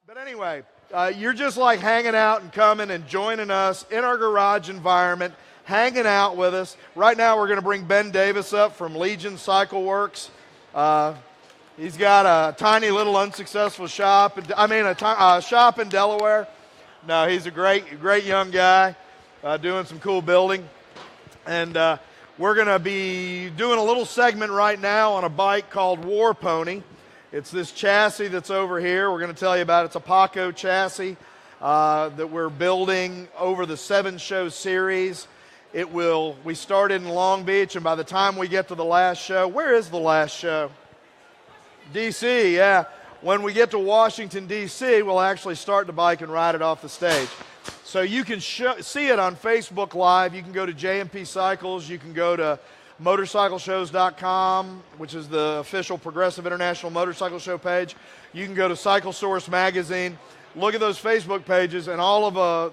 But anyway, you're just like hanging out and coming and joining us in our garage environment, hanging out with us. Right now, we're going to bring Ben Davis up from Legion Cycle Works. He's got a tiny little unsuccessful shop. Shop in Delaware. No, he's a great young guy doing some cool building. And we're going to be doing a little segment right now on a bike called War Pony. It's this chassis that's over here. We're going to tell you about it. It's a Paco chassis that we're building over the 7-show series. We started in Long Beach, and by the time we get to the last show, where is the last show? D.C., yeah. When we get to Washington, D.C., we'll actually start the bike and ride it off the stage. So you can see it on Facebook Live. You can go to JMP Cycles. You can go to motorcycleshows.com, which is the official Progressive International Motorcycle Show page. You can go to Cycle Source Magazine. Look at those Facebook pages, and all of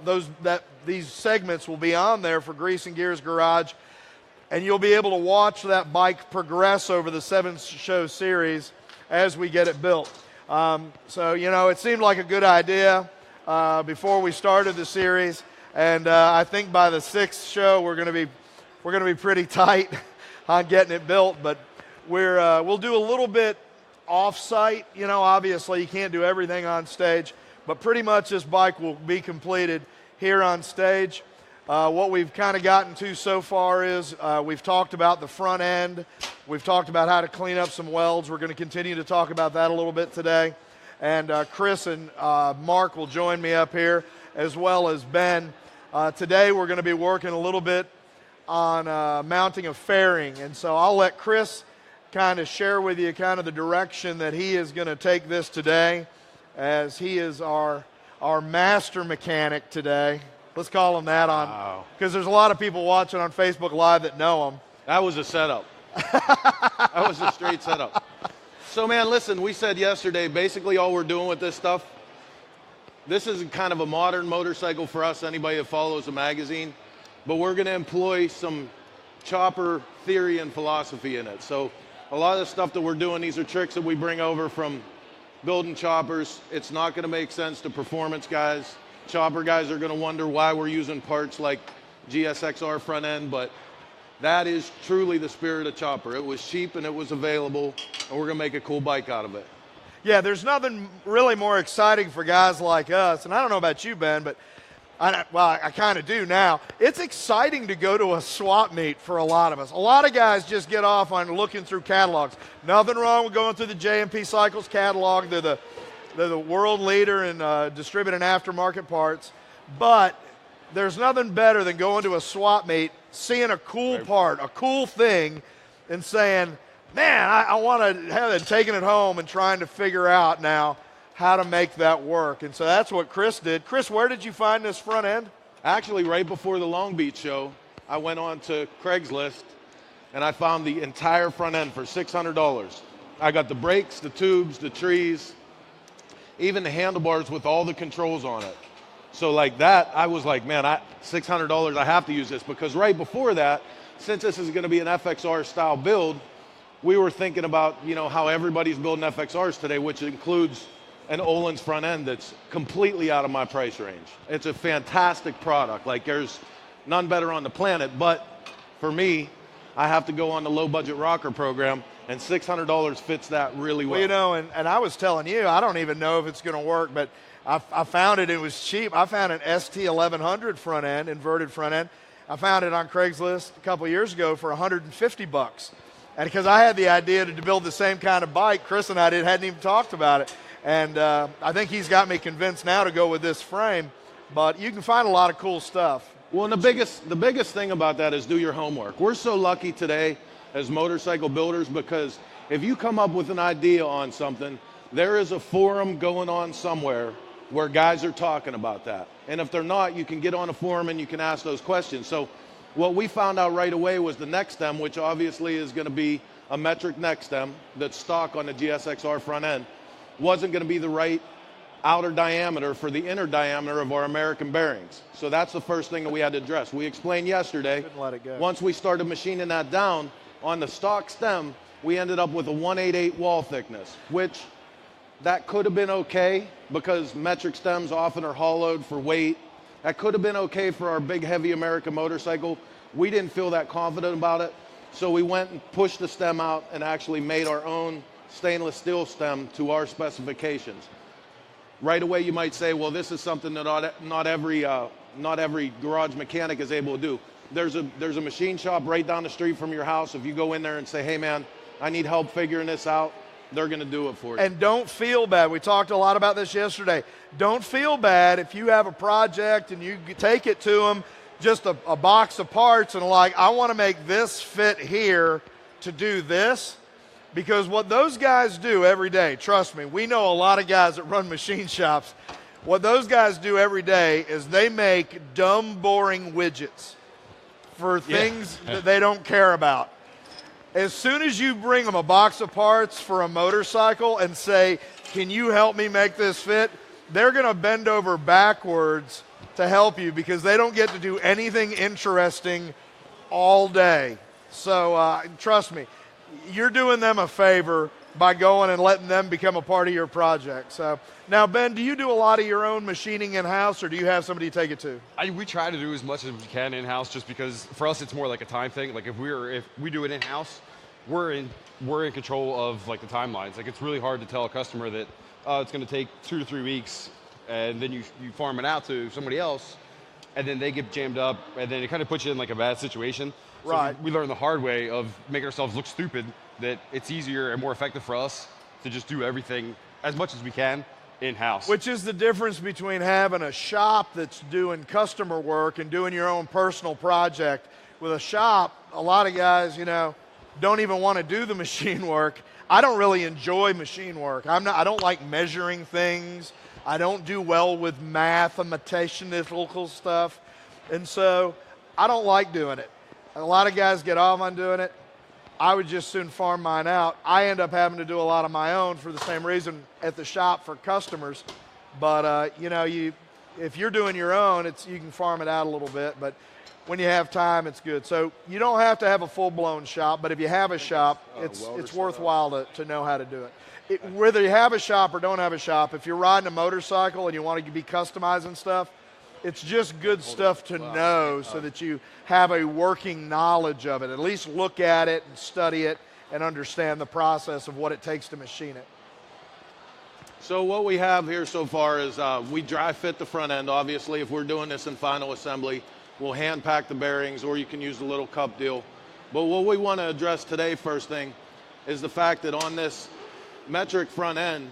these segments will be on there for Grease and Gears Garage, and you'll be able to watch that bike progress over the 7-show series as we get it built. It seemed like a good idea before we started the series, and I think by the 6th show we're going to be pretty tight on getting it built, but we'll do a little bit off-site. Obviously you can't do everything on stage, but pretty much this bike will be completed here on stage. What we've kind of gotten to so far is we've talked about the front end. We've talked about how to clean up some welds. We're going to continue to talk about that a little bit today. And Chris and Mark will join me up here, as well as Ben. Today we're going to be working a little bit on mounting a fairing. And so I'll let Chris kind of share with you kind of the direction that he is going to take this today, as he is our master mechanic today. Let's call him that because there's a lot of people watching on Facebook Live that know him. That was a setup. That was a straight setup. So, man, listen, we said yesterday, basically all we're doing with this stuff, this is kind of a modern motorcycle for us, anybody that follows the magazine, but we're going to employ some chopper theory and philosophy in it. So a lot of the stuff that we're doing, these are tricks that we bring over from building choppers. It's not going to make sense to performance guys. Chopper guys are going to wonder why we're using parts like GSXR front end, but that is truly the spirit of chopper. It was cheap and it was available, and we're going to make a cool bike out of it. Yeah, there's nothing really more exciting for guys like us, and I don't know about you, Ben, but I kind of do now. It's exciting to go to a swap meet for a lot of us. A lot of guys just get off on looking through catalogs. Nothing wrong with going through the JMP Cycles catalog. They're the world leader in distributing aftermarket parts. But there's nothing better than going to a swap meet, seeing a cool part, a cool thing, and saying, man, I want to have it, taking it home and trying to figure out now how to make that work. And so that's what Chris did. Chris, where did you find this front end? Actually, right before the Long Beach show, I went on to Craigslist and I found the entire front end for $600. I got the brakes, the tubes, the trees, even the handlebars with all the controls on it. So like that, I was like, man, $600, I have to use this, because right before that, since this is going to be an FXR style build, we were thinking about, how everybody's building FXRs today, which includes an Öhlins front end that's completely out of my price range. It's a fantastic product. Like, there's none better on the planet, but for me, I have to go on the low budget rocker program, and $600 fits that really well. Well, and I was telling you, I don't even know if it's going to work, but I found it was cheap. I found an ST1100 front end, inverted front end. I found it on Craigslist a couple years ago for $150. And because I had the idea to build the same kind of bike, Chris and I hadn't even talked about it. And I think he's got me convinced now to go with this frame. But you can find a lot of cool stuff. Well, and the biggest thing about that is do your homework. We're so lucky today as motorcycle builders, because if you come up with an idea on something, there is a forum going on somewhere where guys are talking about that. And if they're not, you can get on a forum and you can ask those questions. So what we found out right away was the neck stem, which obviously is going to be a metric neck stem that's stock on the GSXR front end, wasn't going to be the right outer diameter for the inner diameter of our American bearings. So that's the first thing that we had to address. We explained yesterday, couldn't let it go. Once we started machining that down, on the stock stem, we ended up with a 188 wall thickness, which that could have been okay because metric stems often are hollowed for weight. That could have been okay for our big, heavy American motorcycle. We didn't feel that confident about it, so we went and pushed the stem out and actually made our own stainless steel stem to our specifications. Right away, you might say, well, this is something that not every garage mechanic is able to do. There's a machine shop right down the street from your house. If you go in there and say, hey, man, I need help figuring this out, they're going to do it for you. And don't feel bad. We talked a lot about this yesterday. Don't feel bad if you have a project and you take it to them, just a box of parts, and like, I want to make this fit here to do this. Because what those guys do every day, trust me, we know a lot of guys that run machine shops. What those guys do every day is they make dumb, boring widgets for things that they don't care about. As soon as you bring them a box of parts for a motorcycle and say, can you help me make this fit? They're going to bend over backwards to help you because they don't get to do anything interesting all day. So trust me, you're doing them a favor by going and letting them become a part of your project. So now, Ben, do you do a lot of your own machining in-house, or do you have somebody take it to? We try to do as much as we can in-house, just because for us it's more like a time thing. Like if we do it in-house, we're in control of like the timelines. Like it's really hard to tell a customer that it's going to take 2 to 3 weeks, and then you farm it out to somebody else, and then they get jammed up, and then it kind of puts you in like a bad situation. So right. We learned the hard way of making ourselves look stupid, that it's easier and more effective for us to just do everything as much as we can in-house. Which is the difference between having a shop that's doing customer work and doing your own personal project. With a shop, a lot of guys, don't even want to do the machine work. I don't really enjoy machine work. I don't like measuring things. I don't do well with mathematical stuff. And so I don't like doing it. A lot of guys get off on doing it. I would just soon farm mine out. I end up having to do a lot of my own for the same reason at the shop for customers. But, if you're doing your own, you can farm it out a little bit. But when you have time, it's good. So you don't have to have a full-blown shop, but if you have a shop, it's worthwhile to know how to do it. Whether you have a shop or don't have a shop, if you're riding a motorcycle and you want to be customizing stuff, it's just good stuff to know so that you have a working knowledge of it. At least look at it and study it and understand the process of what it takes to machine it. So what we have here so far is we dry fit the front end. Obviously, if we're doing this in final assembly, we'll hand pack the bearings, or you can use the little cup deal. But what we want to address today, first thing, is the fact that on this metric front end,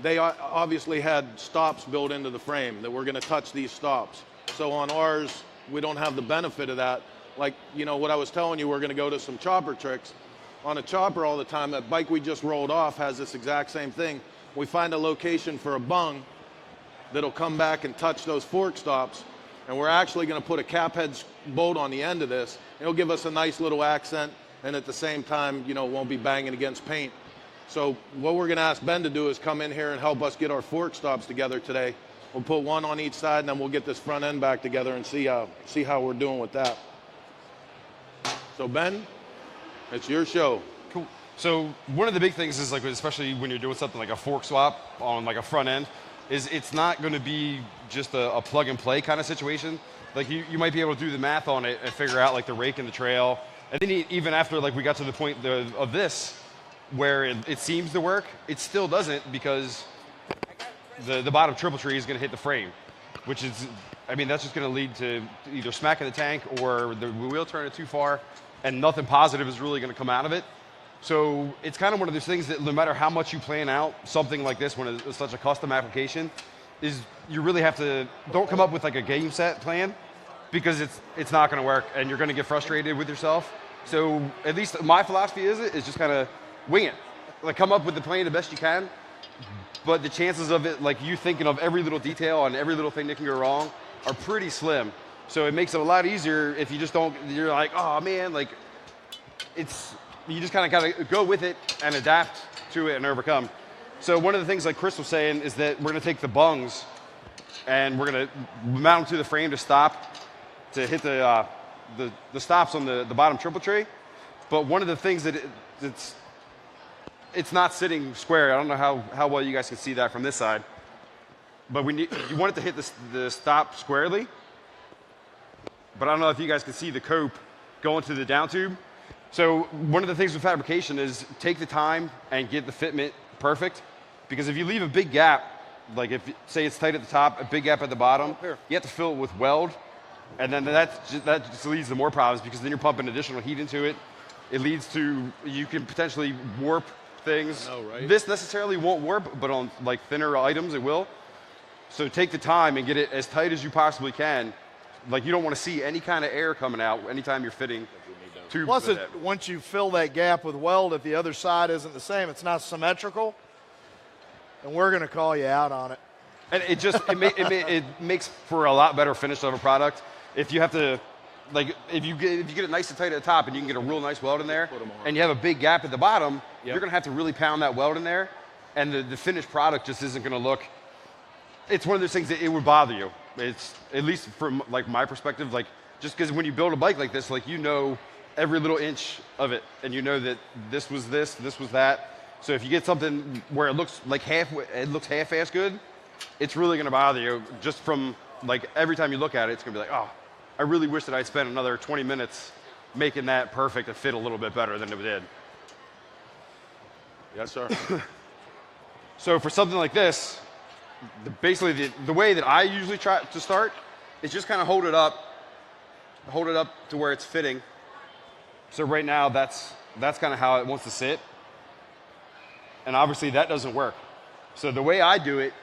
they obviously had stops built into the frame that we're going to touch these stops. So on ours, we don't have the benefit of that. Like, what I was telling you, we're going to go to some chopper tricks. On a chopper all the time, that bike we just rolled off has this exact same thing. We find a location for a bung that'll come back and touch those fork stops, and we're actually going to put a cap head bolt on the end of this. It'll give us a nice little accent, and at the same time, it won't be banging against paint. So what we're going to ask Ben to do is come in here and help us get our fork stops together today. We'll put one on each side, and then we'll get this front end back together and see how we're doing with that. So Ben, it's your show. Cool. So one of the big things is, like, especially when you're doing something like a fork swap on like a front end, is it's not going to be just a plug and play kind of situation. Like you might be able to do the math on it and figure out like the rake and the trail. And then even after like we got to the point of this, where it seems to work, it still doesn't, because the bottom triple tree is going to hit the frame, which is, that's just going to lead to either smacking the tank or the wheel turning too far, and nothing positive is really going to come out of it. So it's kind of one of those things that no matter how much you plan out something like this when it's such a custom application, is you really have to, don't come up with like a game set plan, because it's not going to work and you're going to get frustrated with yourself. So at least my philosophy is just kind of wing it. Like, come up with the plan the best you can, but the chances of it, like you thinking of every little detail and every little thing that can go wrong, are pretty slim. So it makes it a lot easier if you just don't, you're like, oh man, like you just kind of got to go with it and adapt to it and overcome. So one of the things like Chris was saying is that we're going to take the bungs and we're going to mount them to the frame to hit the stops on the bottom triple tray. But one of the things that's it's not sitting square. I don't know how well you guys can see that from this side. But you want it to hit the stop squarely. But I don't know if you guys can see the cope going to the down tube. So one of the things with fabrication is take the time and get the fitment perfect. Because if you leave a big gap, like if say it's tight at the top, a big gap at the bottom, you have to fill it with weld. And then that just leads to more problems because then you're pumping additional heat into it. It leads to, you can potentially warp things. I know, right? This necessarily won't warp, but on like thinner items it will. So take the time and get it as tight as you possibly can. Like you don't want to see any kind of air coming out anytime you're fitting tubes. Plus, with it. once you fill that gap with weld, if the other side isn't the same, it's not symmetrical, and we're going to call you out on it. And it makes for a lot better finish of a product. If you have to, like, if you get it nice and tight at the top and you can get a real nice weld in there, and you have a big gap at the bottom, you're going to have to really pound that weld in there, and the finished product just isn't going to look. It's one of those things that it would bother you. It's, at least from like my perspective, like just because when you build a bike like this, like you know every little inch of it, and you know that this was this was that. So if you get something where it looks like half-ass good, it's really going to bother you. Just from like every time you look at it, it's going to be like, oh, I really wish that I'd spent another 20 minutes making that perfect and fit a little bit better than it did. Yes, sir. So for something like this, basically the way that I usually try to start is just kind of hold it up to where it's fitting. So right now that's kind of how it wants to sit. And obviously that doesn't work. So the way I do it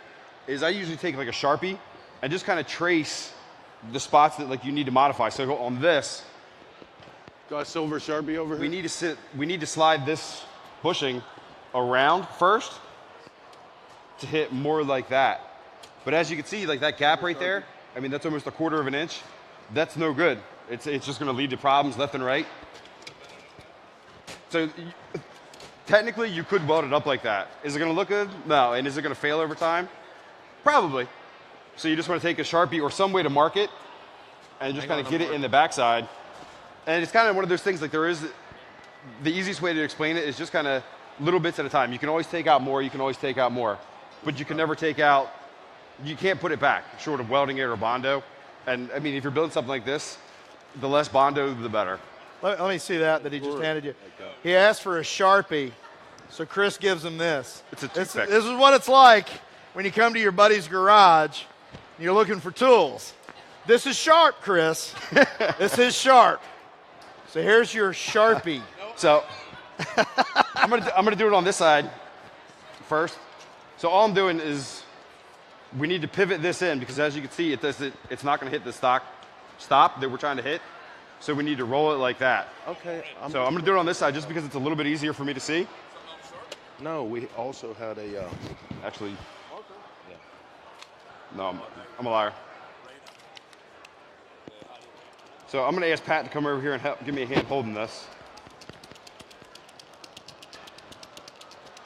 is I usually take like a Sharpie and just kind of trace the spots that like you need to modify. So on this, Got a silver Sharpie over here? we need to slide this bushing around first to hit more like that. But as you can see, like that gap right there, I mean, that's almost 1/4 of an inch. That's no good. It's just gonna lead to problems left and right. So technically you could weld it up like that. Is it gonna look good? No. And is it gonna fail over time? Probably. So you just wanna take a Sharpie or some way to mark it and just kind of get it in the backside. And it's kind of one of those things, like the easiest way to explain it is just kind of little bits at a time. You can always take out more, you can always take out more. But you can never take out, you can't put it back, short of welding it or Bondo. And I mean, if you're building something like this, the less Bondo, the better. Let me see that he just handed you. He asked for a Sharpie, so Chris gives him this. It's a toothpick. This is what it's like when you come to your buddy's garage and you're looking for tools. This is sharp, Chris. This is sharp. So here's your Sharpie. So I'm gonna do it on this side first. So all I'm doing is we need to pivot this in because as you can see, it's not gonna hit the stock stop that we're trying to hit. So we need to roll it like that. Okay. So I'm gonna do it on this side just because it's a little bit easier for me to see. No, we also had a. Actually, no, I'm a liar. So I'm gonna ask Pat to come over here and help give me a hand holding this.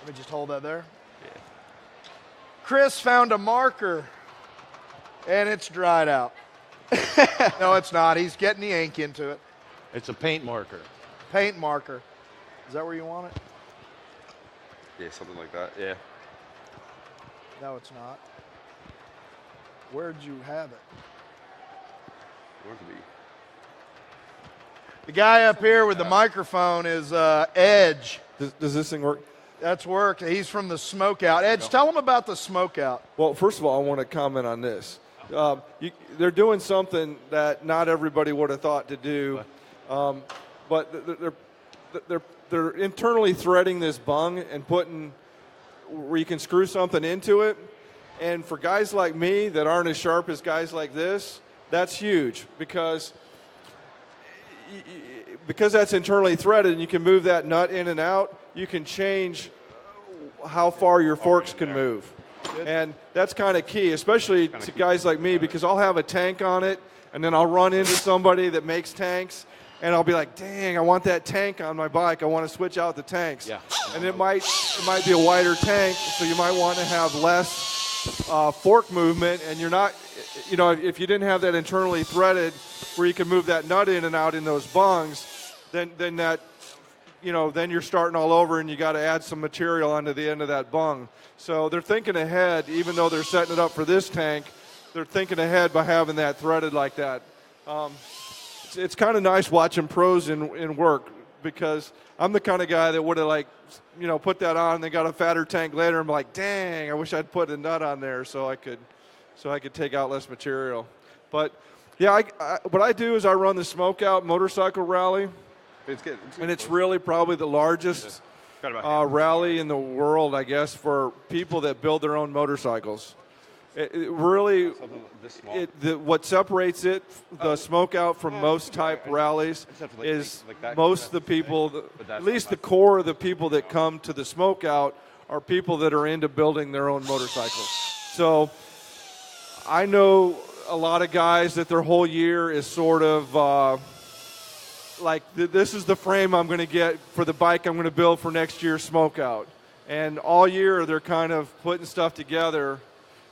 Let me just hold that there. Yeah. Chris found a marker, and it's dried out. No, it's not. He's getting the ink into it. It's a paint marker. Paint marker. Is that where you want it? Yeah, something like that. Yeah. No, it's not. Where'd you have it? Where to be? The guy up here with the microphone is Edge. Does this thing work? That's work. He's from the Smokeout. Edge, tell him about the Smokeout. Well, first of all, I want to comment on this. They're doing something that not everybody would have thought to do, but they're internally threading this bung and putting where you can screw something into it. And for guys like me that aren't as sharp as guys like this, that's huge because that's internally threaded and you can move that nut in and out, you can change how far your forks can move. And that's kind of key, especially to guys like me, because I'll have a tank on it, and then I'll run into somebody that makes tanks, and I'll be like, dang, I want that tank on my bike. I want to switch out the tanks. Yeah. And it might be a wider tank, so you might want to have less fork movement, and you're not, if you didn't have that internally threaded where you can move that nut in and out in those bungs, then that then you're starting all over and you got to add some material onto the end of that bung. So they're thinking ahead, even though they're setting it up for this tank, they're thinking ahead by having that threaded like that. It's kind of nice watching pros in work, because I'm the kind of guy that would have put that on and then got a fatter tank later. I'm like, dang, I wish I'd put a nut on there so I could take out less material. But yeah, what I do is I run the Smokeout motorcycle rally. It's good. And it's really probably the largest rally in the world, I guess, for people that build their own motorcycles. It really, this small. what separates the Smokeout from most type rallies is most of the people, at least the core of the people that come to the Smokeout are people that are into building their own motorcycles. So I know a lot of guys that their whole year is sort of this is the frame I'm going to get for the bike I'm going to build for next year's Smokeout. And all year they're kind of putting stuff together.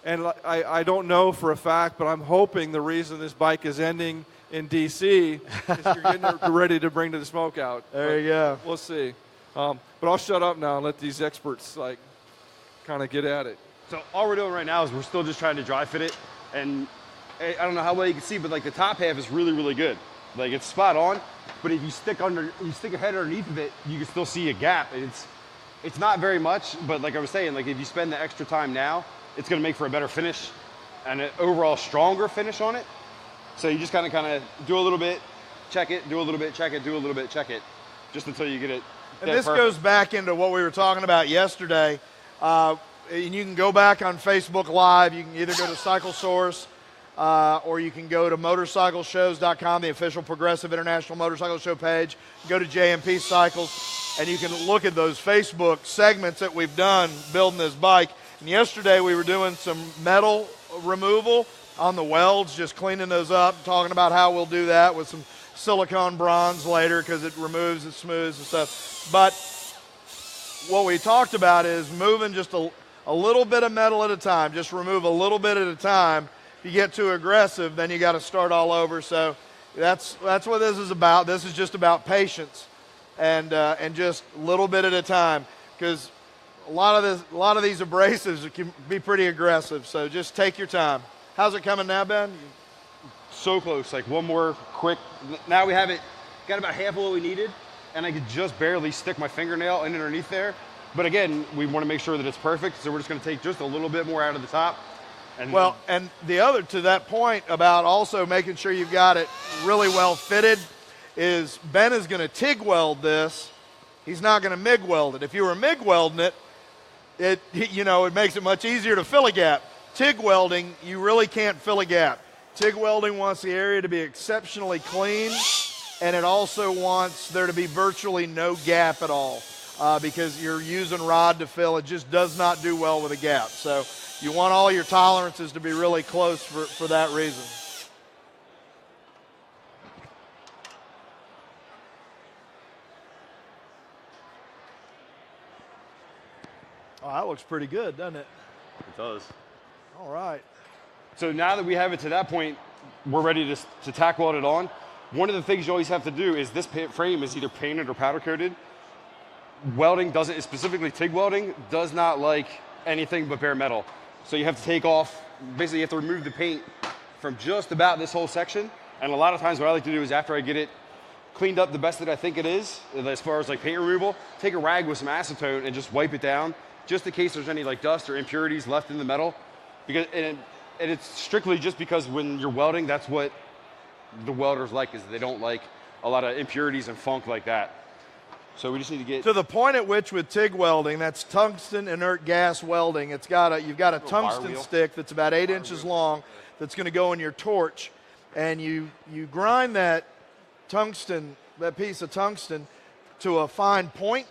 And I don't know for a fact, but I'm hoping the reason this bike is ending in D.C. is you're getting it ready to bring to the Smokeout. There you go. We'll see. But I'll shut up now and let these experts kind of get at it. So all we're doing right now is we're still just trying to dry fit it, and I don't know how well you can see, but the top half is really, really good. It's spot on, but if you stick a head underneath of it, you can still see a gap. It's not very much, but like I was saying, if you spend the extra time now, it's going to make for a better finish and an overall stronger finish on it. So you just kind of do a little bit, check it, do a little bit, check it, do a little bit, check it, just until you get it. And this goes back into what we were talking about yesterday. And you can go back on Facebook Live. You can either go to Cycle Source or you can go to motorcycleshows.com, the official Progressive International Motorcycle Show page. Go to JMP Cycles, and you can look at those Facebook segments that we've done building this bike. And yesterday we were doing some metal removal on the welds, just cleaning those up, talking about how we'll do that with some silicone bronze later because it removes, it smooths and stuff. But what we talked about is moving just a little bit of metal at a time. Just remove a little bit at a time. If you get too aggressive, then you got to start all over. So that's what this is about. This is just about patience and just a little bit at a time, because a lot of these abrasives can be pretty aggressive. So just take your time. How's it coming now, Ben? So close. One more quick. Now we have it got about half of what we needed, and I could just barely stick my fingernail in underneath there. But again, we want to make sure that it's perfect, so we're just going to take just a little bit more out of the top. And the other, to that point about also making sure you've got it really well fitted, is Ben is going to TIG weld this. He's not going to MIG weld it. If you were MIG welding it, it makes it much easier to fill a gap. TIG welding, you really can't fill a gap. TIG welding wants the area to be exceptionally clean, and it also wants there to be virtually no gap at all, because you're using rod to fill. It just does not do well with a gap. So you want all your tolerances to be really close for that reason. Oh, that looks pretty good, doesn't it? it does. All right. So now that we have it to that point, we're ready to tack weld it on. One of the things you always have to do is this frame is either painted or powder coated. Welding doesn't, specifically TIG welding, does not like anything but bare metal. So you have to take off, basically you have to remove the paint from just about this whole section. And a lot of times what I like to do is after I get it cleaned up the best that I think it is, as far as paint removal, take a rag with some acetone and just wipe it down, just in case there's any dust or impurities left in the metal. Because and it's strictly just because when you're welding, that's what the welders like, is they don't like a lot of impurities and funk like that. So we just need to get to the point at which with TIG welding, that's tungsten inert gas welding. You've got a tungsten stick that's about 8 inches long that's going to go in your torch, and you grind that piece of tungsten to a fine point.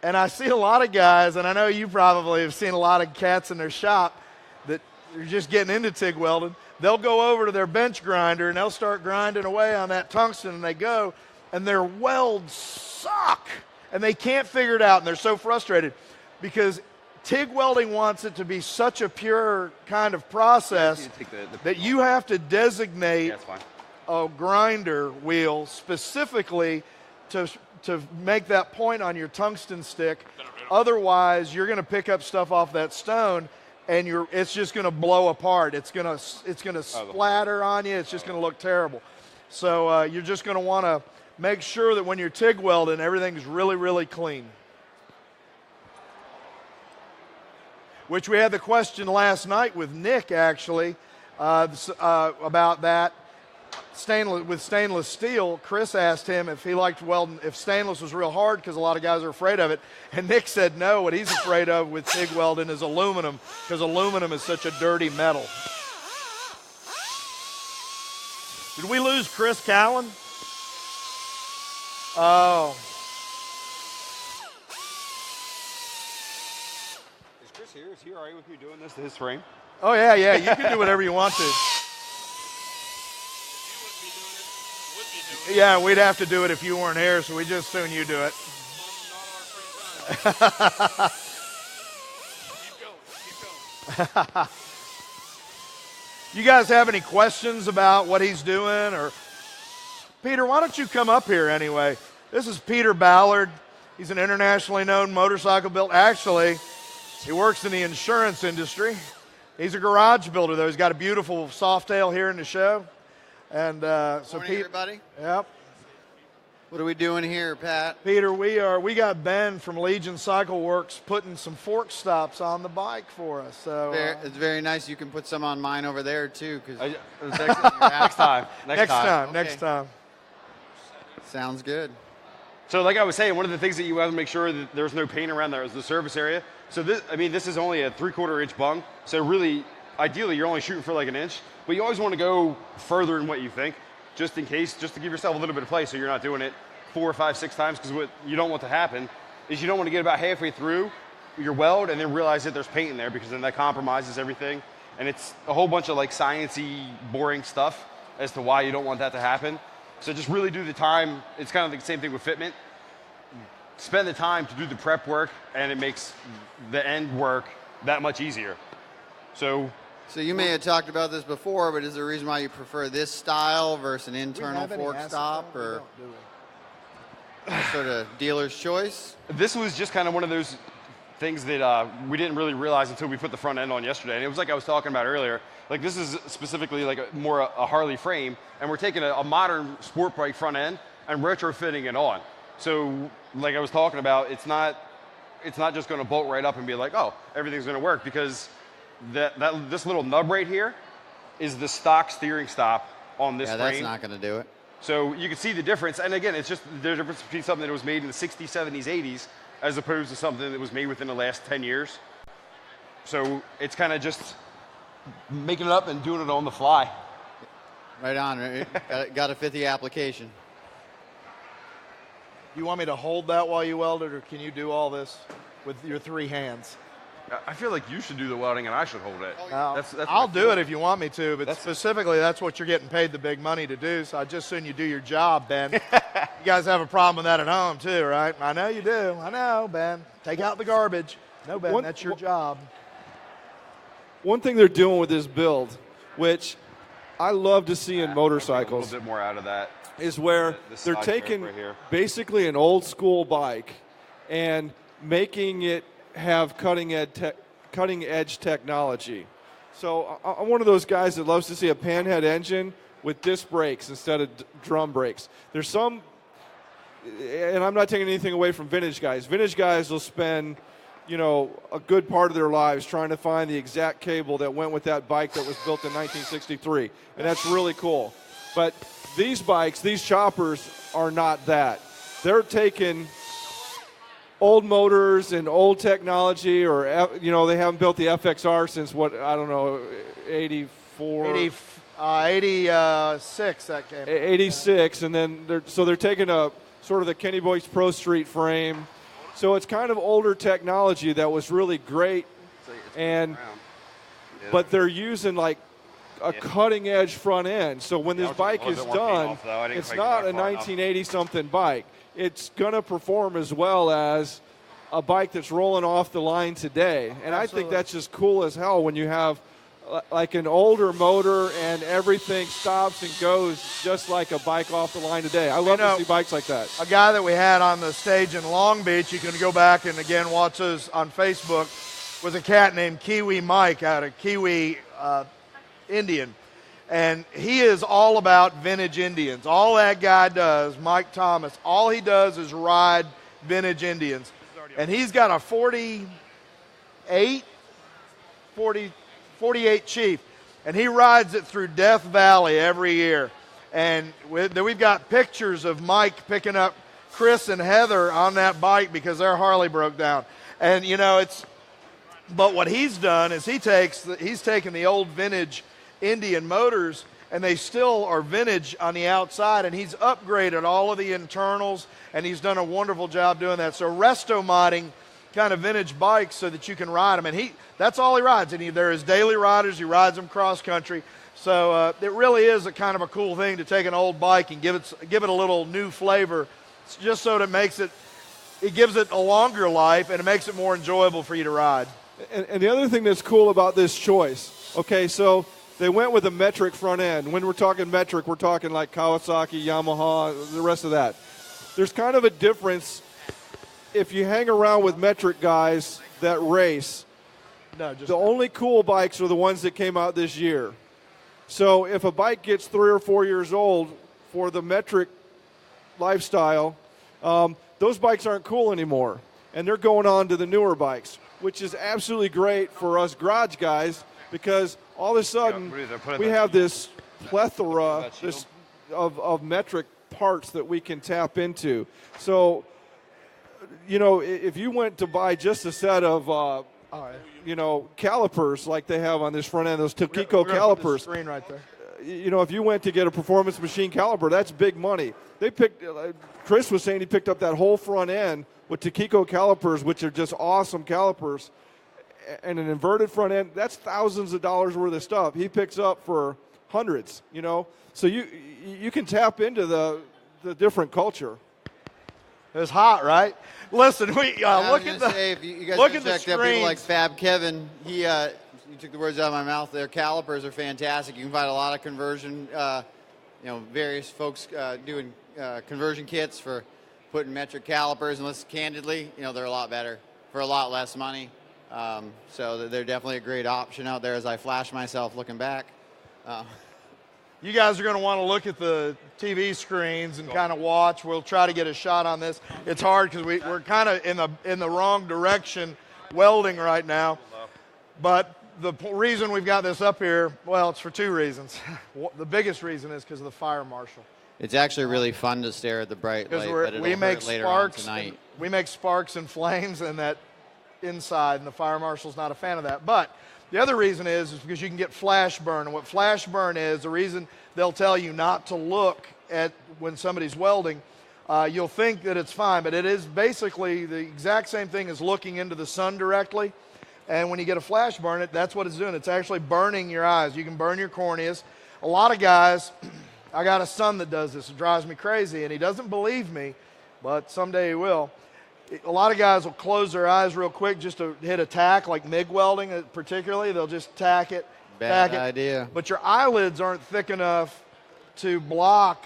And I see a lot of guys, and I know you probably have seen a lot of cats in their shop that are just getting into TIG welding. They'll go over to their bench grinder and they'll start grinding away on that tungsten, and they go, and their welds suck, and they can't figure it out, and they're so frustrated because TIG welding wants it to be such a pure kind of process that you have to designate a grinder wheel specifically to to make that point on your tungsten stick. Otherwise, you're going to pick up stuff off that stone, and it's just going to blow apart. It's going to splatter on you. It's just going to look terrible. So you're just going to want to make sure that when you're TIG welding, everything's really, really clean. Which we had the question last night with Nick, actually, about that. With stainless steel, Chris asked him if he liked welding, if stainless was real hard, because a lot of guys are afraid of it. And Nick said no, what he's afraid of with TIG welding is aluminum, because aluminum is such a dirty metal. Did we lose Chris Cowan? Oh. Is Chris here? Is he all right with me doing this to his frame? Oh, yeah. You can do whatever you want to. Yeah, we'd have to do it if you weren't here, so we just assume you do it. Keep going. You guys have any questions about what he's doing? Or Peter, why don't you come up here anyway? This is Peter Ballard. He's an internationally known motorcycle builder. Actually, he works in the insurance industry. He's a garage builder, though. He's got a beautiful Softail here in the show. And so, Morning, everybody. Yep. What are we doing here, Pat? Peter, we got Ben from Legion Cycle Works putting some fork stops on the bike for us. So It's very nice. You can put some on mine over there too, because Next time. next time. Okay. Next time. sounds good. So like I was saying, one of the things that you have to make sure that there's no paint around there is the surface area. So this is only a 3/4 inch bung. So really, ideally, you're only shooting for like an inch. But you always want to go further than what you think, just in case, just to give yourself a little bit of play so you're not doing it 4, 5, 6 times, because what you don't want to happen is you don't want to get about halfway through your weld and then realize that there's paint in there, because then that compromises everything. And it's a whole bunch of like sciencey, boring stuff as to why you don't want that to happen. So just really do the time. It's kind of the same thing with fitment. Spend the time to do the prep work, and it makes the end work that much easier. So you may have talked about this before, but is there a reason why you prefer this style versus an internal fork stop, or sort of dealer's choice? this was just kind of one of those things that we didn't really realize until we put the front end on yesterday. And it was like I was talking about earlier. Like this is specifically like a Harley frame, and we're taking a modern sport bike front end and retrofitting it on. So like I was talking about, it's not just going to bolt right up and be like, oh, everything's going to work, because this little nub right here is the stock steering stop on this frame. Yeah, that's not going to do it. So you can see the difference. And again, it's just the difference between something that was made in the 60s, 70s, 80s, as opposed to something that was made within the last 10 years. So it's kind of just making it up and doing it on the fly. Right on. Right? Got to fit the application. You want me to hold that while you weld it, or can you do all this with your 3 hands? I feel like you should do the welding and I should hold it. That's I'll do it if you want me to, but That's- specifically that's what you're getting paid the big money to do, so I just assume you do your job, Ben. You guys have a problem with that at home too, right? I know you do. I know, Ben. Take out the garbage. No, Ben, that's your job. One thing they're doing with this build, which I love to see in A motorcycles, little bit more out of that. is where This they're side taking grip right here. basically an old school bike and making it have cutting edge technology. So I'm one of those guys that loves to see a panhead engine with disc brakes instead of drum brakes. There's some, and I'm not taking anything away from vintage guys. Vintage guys will spend, a good part of their lives trying to find the exact cable that went with that bike that was built in 1963, and that's really cool. But these bikes, these choppers, are not that. They're taking old motors and old technology, or they haven't built the FXR since 84, 86 that came. 86, and then they're taking a sort of the Kenny Boyce Pro Street frame. So it's kind of older technology that was really great, but they're using like a cutting edge front end. So when this bike is done, it's not a 1980 something bike. It's going to perform as well as a bike that's rolling off the line today. And I think that's just cool as hell when you have like an older motor, and everything stops and goes just like a bike off the line today. I love to see bikes like that. A guy that we had on the stage in Long Beach, you can go back and again watch those on Facebook, was a cat named Kiwi Mike out of Kiwi, Indian. And he is all about vintage Indians. All that guy does, Mike Thomas, all he does is ride vintage Indians. And he's got a 48 Chief, and he rides it through Death Valley every year. And we've got pictures of Mike picking up Chris and Heather on that bike because their Harley broke down. And, but what he's done is he's taken the old vintage Indian motors, and they still are vintage on the outside, and he's upgraded all of the internals, and he's done a wonderful job doing that. So resto-modding kind of vintage bikes so that you can ride them, and that's all he rides. And they're his daily riders. He rides them cross country. So it really is a kind of a cool thing to take an old bike and give it a little new flavor, just so that it gives it a longer life, and it makes it more enjoyable for you to ride. And the other thing that's cool about this choice, okay, so they went with a metric front end. When we're talking metric, we're talking like Kawasaki, Yamaha, the rest of that. There's kind of a difference if you hang around with metric guys that race. The only cool bikes are the ones that came out this year. So if a bike gets 3 or 4 years old for the metric lifestyle, those bikes aren't cool anymore. And they're going on to the newer bikes, which is absolutely great for us garage guys, because all of a sudden we have this plethora of metric parts that we can tap into. So, if you went to buy just a set of, calipers like they have on this front end, those Tokiko calipers. Screen right there. If you went to get a performance machine caliper, that's big money. Chris was saying he picked up that whole front end with Tokiko calipers, which are just awesome calipers, and an inverted front end. That's thousands of dollars worth of stuff he picks up for hundreds, So you can tap into the different culture. It's hot, right? Listen, look at the if you guys look can at the check out people like screens. Fab Kevin. He you took the words out of my mouth. Their calipers are fantastic. You can find a lot of conversion. Various folks doing conversion kits for putting metric calipers. And candidly, they're a lot better for a lot less money. So they're definitely a great option out there. As I flash myself looking back. You guys are going to want to look at the TV screens and kind of watch. We'll try to get a shot on this. It's hard because we're kind of in the wrong direction welding right now. But the reason we've got this up here, well, it's for two reasons. The biggest reason is because of the fire marshal. It's actually really fun to stare at the bright light, but it'll hurt later on tonight. We make sparks and flames in that inside, and the fire marshal's not a fan of that. But the other reason is because you can get flash burn. And what flash burn is, the reason they'll tell you not to look at when somebody's welding, you'll think that it's fine, but it is basically the exact same thing as looking into the sun directly. And when you get a flash burn, that's what it's doing. It's actually burning your eyes. You can burn your corneas. A lot of guys, I got a son that does this. It drives me crazy, and he doesn't believe me, but someday he will. A lot of guys will close their eyes real quick just to hit a tack, like MIG welding particularly. They'll just tack it. Bad idea. But your eyelids aren't thick enough to block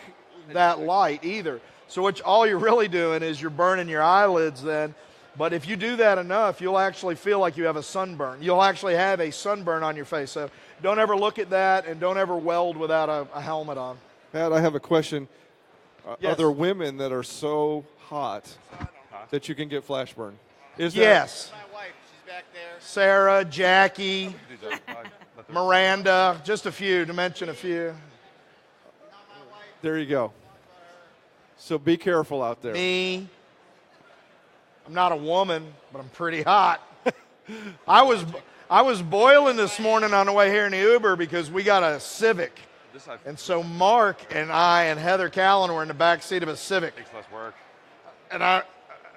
that light either. So all you're really doing is you're burning your eyelids then. But if you do that enough, you'll actually feel like you have a sunburn. You'll actually have a sunburn on your face. So don't ever look at that, and don't ever weld without a helmet on. Pat, I have a question. Yes. Are there women that are so hot that you can get flash burn? Yes. My wife, she's back there. Sarah, Jackie, Miranda, just a few, to mention a few. There you go. So be careful out there. Me. I'm not a woman, but I'm pretty hot. I was boiling this morning on the way here in the Uber because we got a Civic. And so Mark and I and Heather Callan were in the back seat of a Civic. Takes less work. And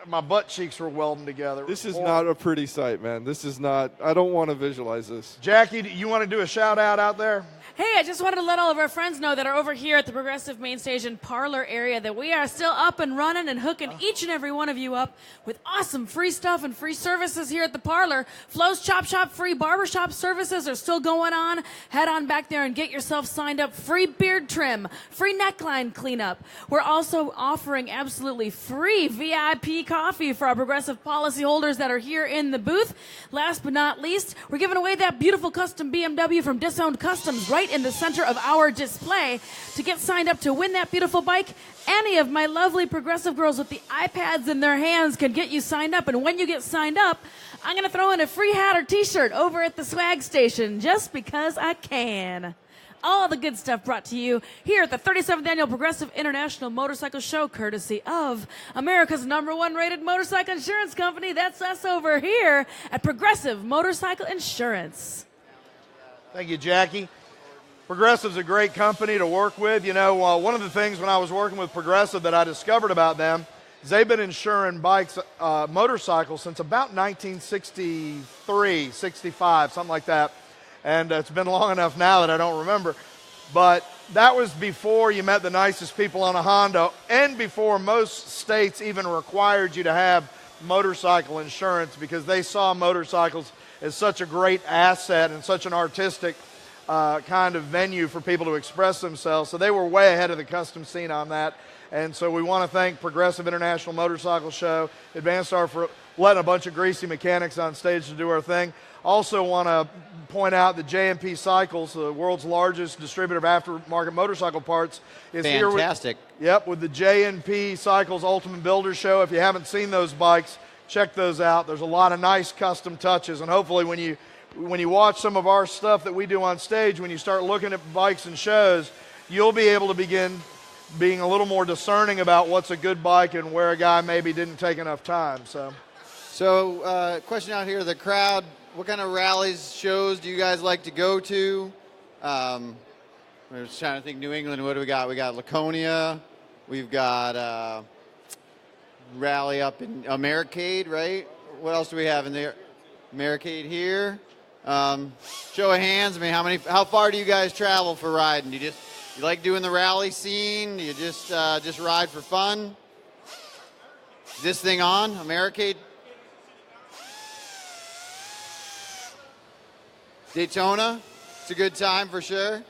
my butt cheeks were welding together. This is not a pretty sight, man. This is not. I don't want to visualize this. Jackie, do you want to do a shout out there? Hey, I just wanted to let all of our friends know that are over here at the Progressive Main Station parlor area that we are still up and running and hooking each and every one of you up with awesome free stuff and free services here at the parlor. Flo's Chop Shop free barbershop services are still going on. Head on back there and get yourself signed up. Free beard trim, free neckline cleanup. We're also offering absolutely free VIP coffee for our Progressive policyholders that are here in the booth. Last but not least, we're giving away that beautiful custom BMW from Disowned Customs right in the center of our display. To get signed up to win that beautiful bike, any of my lovely Progressive girls with the iPads in their hands can get you signed up. And when you get signed up, I'm going to throw in a free hat or t-shirt over at the swag station just because I can. All the good stuff brought to you here at the 37th Annual Progressive International Motorcycle Show, courtesy of America's #1 rated motorcycle insurance company. That's us over here at Progressive Motorcycle Insurance. Thank you, Jackie. Progressive's a great company to work with. You know, one of the things when I was working with Progressive that I discovered about them is they've been insuring bikes, motorcycles since about 1963, 65, something like that. And it's been long enough now that I don't remember. But that was before you met the nicest people on a Honda and before most states even required you to have motorcycle insurance, because they saw motorcycles as such a great asset and such an artistic kind of venue for people to express themselves. So they were way ahead of the custom scene on that. And so we want to thank Progressive International Motorcycle Show, Advanced Star, for letting a bunch of greasy mechanics on stage to do our thing. Also want to point out that JMP Cycles, the world's largest distributor of aftermarket motorcycle parts, is Fantastic. here with the JMP Cycles Ultimate Builder Show. If you haven't seen those bikes, check those out. There's a lot of nice custom touches, and hopefully when you watch some of our stuff that we do on stage, when you start looking at bikes and shows, you'll be able to begin being a little more discerning about what's a good bike and where a guy maybe didn't take enough time. So, question out here, the crowd, what kind of rallies, shows do you guys like to go to? I'm just trying to think, New England, what do we got? We got Laconia, we've got rally up in Americade, right? What else do we have in there? Americade here. Show of hands, I mean, how far do you guys travel for riding? Do you like doing the rally scene? Do you just ride for fun? Is this thing on, Americade? Daytona, it's a good time for sure.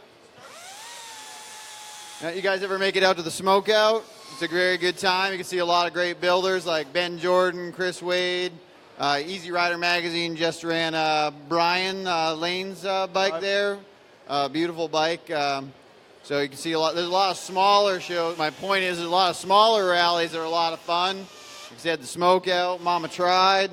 Now, you guys ever make it out to the Smokeout? It's a very good time. You can see a lot of great builders like Ben Jordan, Chris Wade. Easy Rider Magazine just ran Brian Lane's bike there. Beautiful bike. So you can see there's a lot of smaller shows. My point is there's a lot of smaller rallies that are a lot of fun. You can see at the Smokeout, Mama Tried.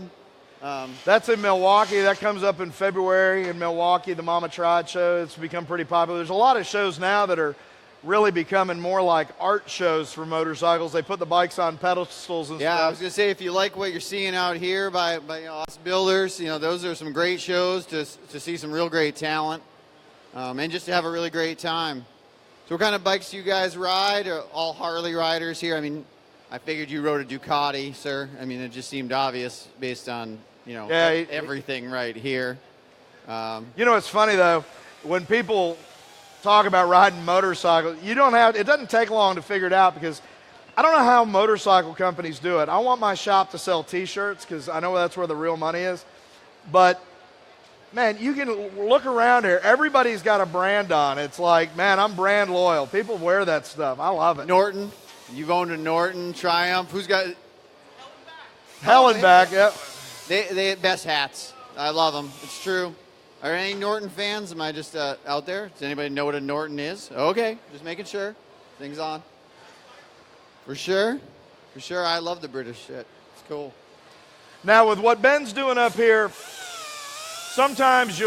That's in Milwaukee. That comes up in February in Milwaukee, the Mama Tried show. It's become pretty popular. There's a lot of shows now that are really becoming more like art shows for motorcycles. They put the bikes on pedestals and stuff. Yeah, I was going to say, if you like what you're seeing out here by us builders, those are some great shows to see some real great talent and just to have a really great time. So what kind of bikes do you guys ride? Are all Harley riders here? I mean, I figured you rode a Ducati, sir. I mean, it just seemed obvious based on, everything right here. It's funny, though, when people talk about riding motorcycles, it doesn't take long to figure it out, because I don't know how motorcycle companies do it. I want my shop to sell T-shirts because I know that's where the real money is. But, man, you can look around here. Everybody's got a brand on. It's like, man, I'm brand loyal. People wear that stuff. I love it. Norton. You've owned a Norton, Triumph. Who's got Hellenbach, yep. They best hats. I love them. It's true. Are there any Norton fans? Am I just out there? Does anybody know what a Norton is? Okay, just making sure. Things on. For sure. I love the British shit. It's cool. Now, with what Ben's doing up here, sometimes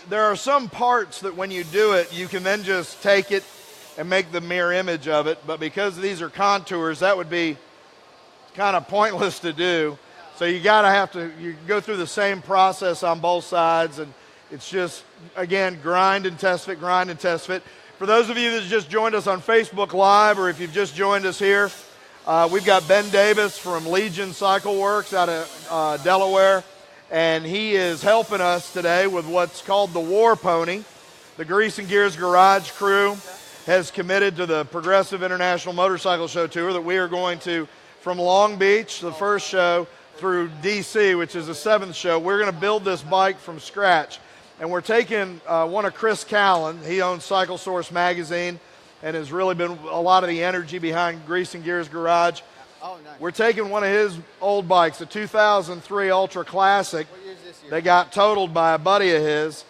there are some parts that when you do it, you can then just take it and make the mirror image of it. But because these are contours, that would be kind of pointless to do. So you go through the same process on both sides, and it's just, again, grind and test fit, grind and test fit. For those of you that just joined us on Facebook Live, or if you've just joined us here, We've got Ben Davis from Legion Cycle Works out of Delaware, and he is helping us today with what's called the War Pony. The Grease and Gears Garage crew has committed to the Progressive International Motorcycle Show Tour that we are going to, from Long Beach, the first show, through DC, which is the 7th show. We're going to build this bike from scratch. And we're taking one of Chris Callan. He owns Cycle Source Magazine and has really been a lot of the energy behind Grease and Gears Garage. Oh, nice. We're taking one of his old bikes, a 2003 Ultra Classic. What year is this year? They got totaled by a buddy of his.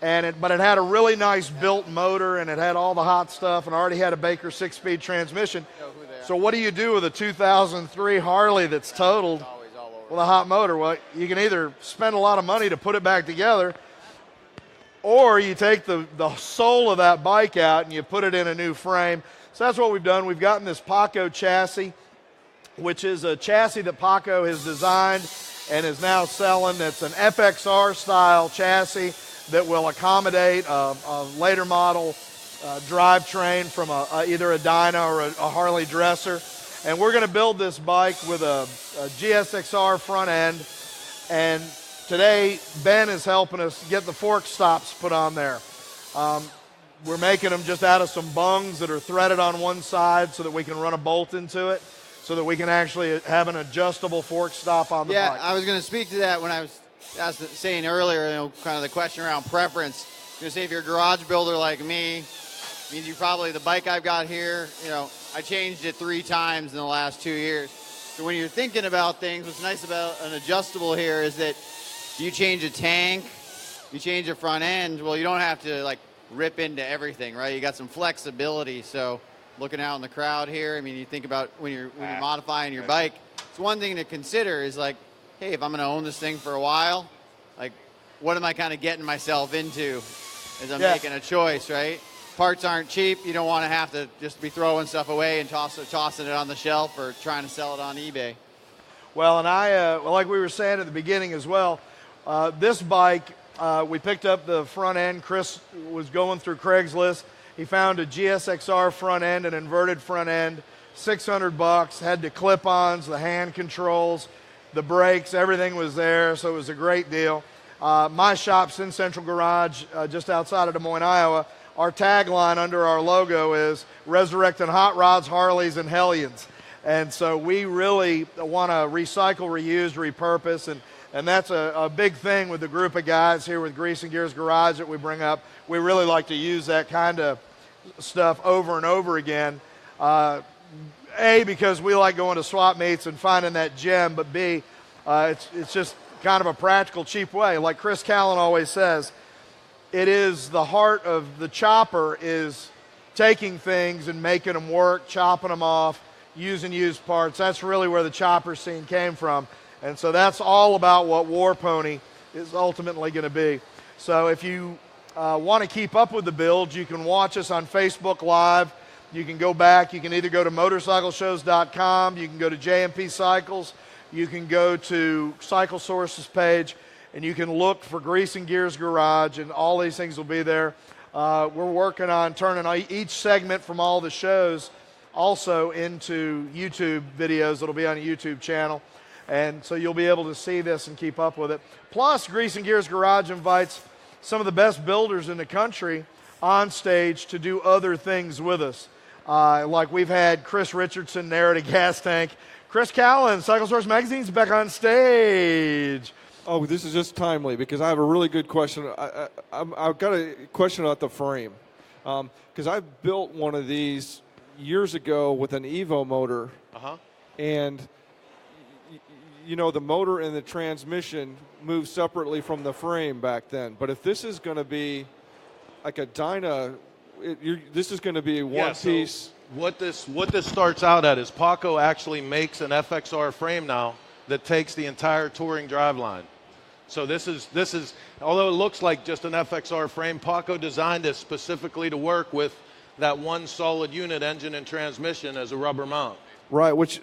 But it had a really nice built motor, and it had all the hot stuff, and already had a Baker 6-speed transmission. Know who they are. So what do you do with a 2003 Harley that's totaled Always all over. with a hot motor? Well, you can either spend a lot of money to put it back together, or you take the soul of that bike out and you put it in a new frame. So that's what we've done. We've gotten this Paco chassis, which is a chassis that Paco has designed and is now selling. It's an FXR style chassis that will accommodate a later model drivetrain from either a Dyna or a Harley Dresser. And we're going to build this bike with a GSXR front end. And today, Ben is helping us get the fork stops put on there. We're making them just out of some bungs that are threaded on one side so that we can run a bolt into it, so that we can actually have an adjustable fork stop on the Yeah, bike. I was going to speak to that when I was saying earlier, kind of the question around preference. I was going to say, if you're a garage builder like me, means you probably, the bike I've got here, I changed it 3 times in the last 2 years. So when you're thinking about things, what's nice about an adjustable here is that you change a tank, you change a front end, well, you don't have to rip into everything, right? You got some flexibility. So looking out in the crowd here, you think about when you're modifying your bike, it's one thing to consider is hey, if I'm going to own this thing for a while, what am I kind of getting myself into as I'm making a choice, right? Parts aren't cheap. You don't want to have to just be throwing stuff away and tossing it on the shelf or trying to sell it on eBay. Well, and like we were saying at the beginning as well, this bike, we picked up the front end. Chris was going through Craigslist. He found a GSXR front end, an inverted front end, $600, had the clip-ons, the hand controls, the brakes, everything was there, so it was a great deal. My shop's in Central Garage, just outside of Des Moines, Iowa. Our tagline under our logo is resurrecting hot rods, Harleys, and Hellions. And so we really want to recycle, reuse, repurpose, and that's a big thing with the group of guys here with Grease and Gears Garage that we bring up. We really like to use that kind of stuff over and over again. A, because we like going to swap meets and finding that gem, but B, it's just kind of a practical, cheap way. Like Chris Callan always says, it is the heart of the chopper is taking things and making them work, chopping them off, using used parts. That's really where the chopper scene came from. And so that's all about what War Pony is ultimately going to be. So if you want to keep up with the builds, you can watch us on Facebook Live. You can go back. You can either go to motorcycleshows.com. You can go to JMP Cycles. You can go to Cycle Source's page, and you can look for Grease and Gears Garage, and all these things will be there. We're working on turning each segment from all the shows also into YouTube videos that'll be on a YouTube channel. And so you'll be able to see this and keep up with it. Plus, Grease and Gears Garage invites some of the best builders in the country on stage to do other things with us. Like we've had Chris Richardson narrate a gas tank. Chris Callan, Cycle Source Magazine's back on stage. Oh, this is just timely because I have a really good question. I've got a question about the frame. Because I built one of these years ago with an Evo motor. And the motor and the transmission moved separately from the frame back then. But if this is going to be like a Dyna, this is going to be one piece. So what this starts out at is Paco actually makes an FXR frame now that takes the entire touring driveline. So this is although it looks like just an FXR frame, Paco designed this specifically to work with that one solid unit engine and transmission as a rubber mount. Right, which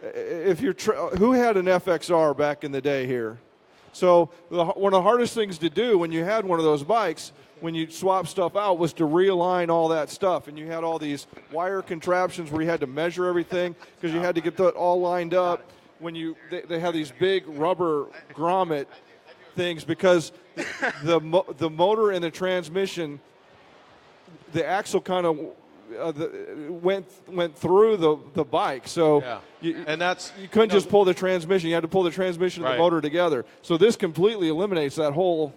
if you're who had an FXR back in the day here? So one of the hardest things to do when you had one of those bikes, when you swap stuff out, was to realign all that stuff. And you had all these wire contraptions where you had to measure everything because you had to get that all lined up. When they have these big rubber grommet things because the motor and the transmission, the axle kind of went through the bike. So you couldn't just pull the transmission. You had to pull the transmission and the motor together. So this completely eliminates that whole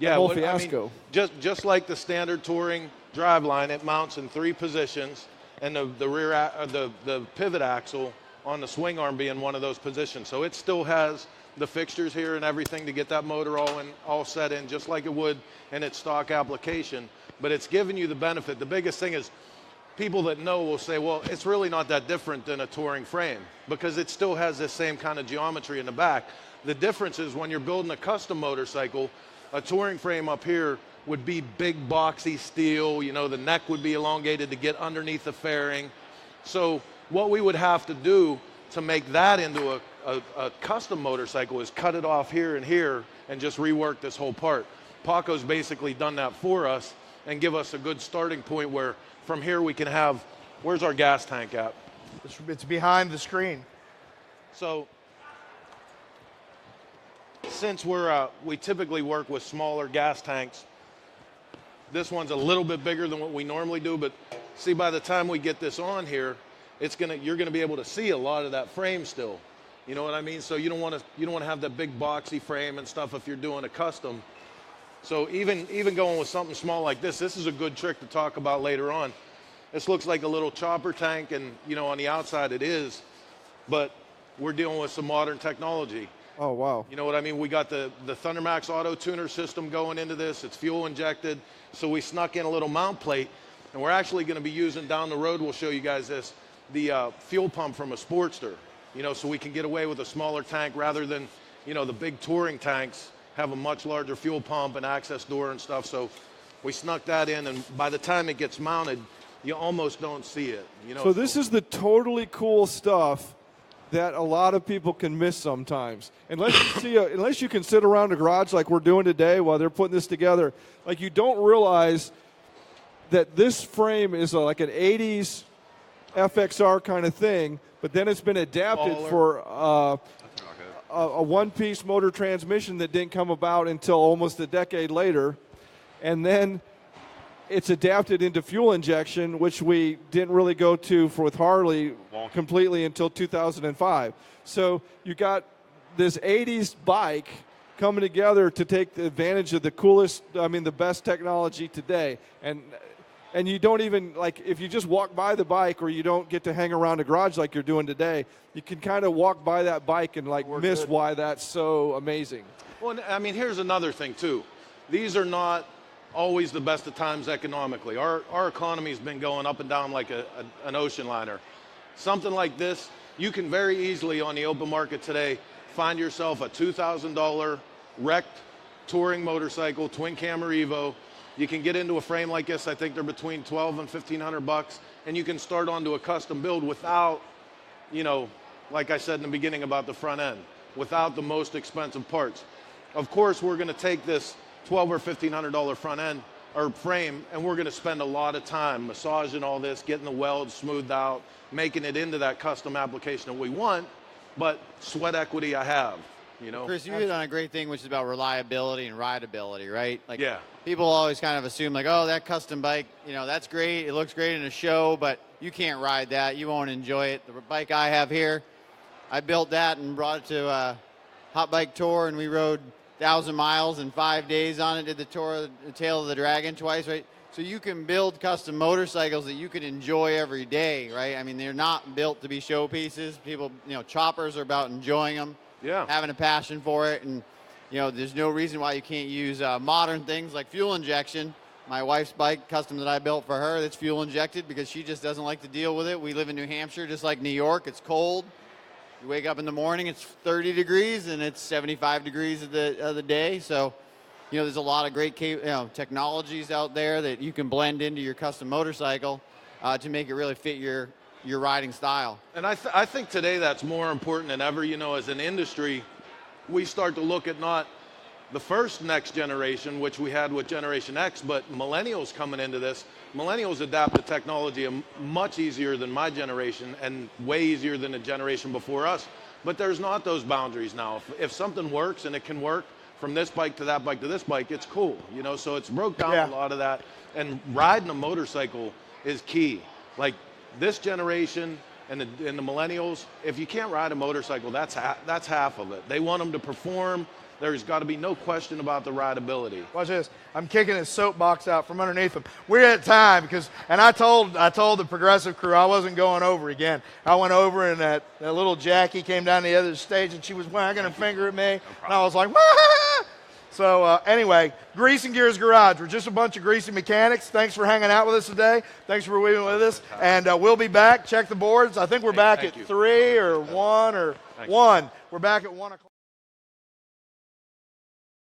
fiasco. I mean, just like the standard touring driveline, it mounts in 3 positions, and the pivot axle on the swing arm being one of those positions. So it still has the fixtures here and everything to get that motor all set in, just like it would in its stock application. But it's giving you the benefit. The biggest thing is people that know will say, well, it's really not that different than a touring frame because it still has this same kind of geometry in the back. The difference is when you're building a custom motorcycle, a touring frame up here would be big boxy steel. You know, the neck would be elongated to get underneath the fairing. So what we would have to do to make that into a custom motorcycle is cut it off here and just rework this whole part. Paco's basically done that for us and give us a good starting point where from here we can have, where's our gas tank at? It's behind the screen. So since we typically work with smaller gas tanks, this one's a little bit bigger than what we normally do, but see, by the time we get this on here, you're gonna be able to see a lot of that frame still. You know what I mean? So you don't want to have that big boxy frame and stuff if you're doing a custom. So even going with something small like this is a good trick to talk about later on. This looks like a little chopper tank, and on the outside it is, but we're dealing with some modern technology. Oh, wow. You know what I mean? We got the Thundermax auto tuner system going into this. It's fuel injected. So we snuck in a little mount plate, and we're actually going to be using down the road, we'll show you guys this, the fuel pump from a Sportster, so we can get away with a smaller tank rather than, the big touring tanks have a much larger fuel pump and access door and stuff. So we snuck that in, and by the time it gets mounted, you almost don't see it. So this is the totally cool stuff that a lot of people can miss sometimes. Unless you can sit around the garage like we're doing today while they're putting this together, like you don't realize that this frame is like an 80s FXR kind of thing, but then it's been adapted for a one-piece motor transmission that didn't come about until almost a decade later. And then it's adapted into fuel injection, which we didn't really go to with Harley completely until 2005. So you got this 80s bike coming together to take advantage of the best technology today. And you don't even, if you just walk by the bike or you don't get to hang around a garage like you're doing today, you can kind of walk by that bike and miss why that's so amazing. Well, I mean, here's another thing too. These are not always the best of times economically. Our economy has been going up and down like an ocean liner. Something like this, you can very easily on the open market today find yourself a $2,000 wrecked touring motorcycle, twin camera Evo. You can get into a frame like this. I think they're between $1,200 and $1,500, and you can start onto a custom build without, like I said in the beginning about the front end, without the most expensive parts. Of course, we're going to take this $1,200 or $1,500 front end or frame, and we're going to spend a lot of time massaging all this, getting the welds smoothed out, making it into that custom application that we want. But sweat equity I have. Chris, you hit on a great thing, which is about reliability and rideability, right? Yeah. People always kind of assume oh, that custom bike, that's great. It looks great in a show, but you can't ride that. You won't enjoy it. The bike I have here, I built that and brought it to a Hot Bike Tour, and we rode 1,000 miles in 5 days on it. Did the tour, the Tail of the Dragon twice, right? So you can build custom motorcycles that you can enjoy every day, right? I mean, they're not built to be showpieces. People, choppers are about enjoying them. Yeah. Having a passion for it, and there's no reason why you can't use modern things like fuel injection. My wife's bike, custom that I built for her, that's fuel injected because she just doesn't like to deal with it. We live in New Hampshire, just like New York. It's cold. You wake up in the morning, it's 30 degrees, and it's 75 degrees of the day. So, there's a lot of great technologies out there that you can blend into your custom motorcycle to make it really fit your riding style. And I think today that's more important than ever. As an industry, we start to look at not the first next generation, which we had with Generation X, but millennials coming into this. Millennials adapt to technology much easier than my generation and way easier than the generation before us. But there's not those boundaries now. If something works and it can work from this bike to that bike to this bike, it's cool, you know? So it's broke down a lot of that. And riding a motorcycle is key. Like this generation and the millennials, if you can't ride a motorcycle, that's half of it. They want them to perform. There's got to be no question about the rideability. Watch this. I'm kicking his soapbox out from underneath him. We're at time and I told the Progressive crew I wasn't going over again. I went over and that little Jackie came down the other stage and she was wagging a finger at me. And I was like, wah! So anyway, Greasing Gears Garage. We're just a bunch of greasy mechanics. Thanks for hanging out with us today. Thanks for being with us. And we'll be back. Check the boards. I think we're back at 3 or 1 or 1. We're back at 1 o'clock.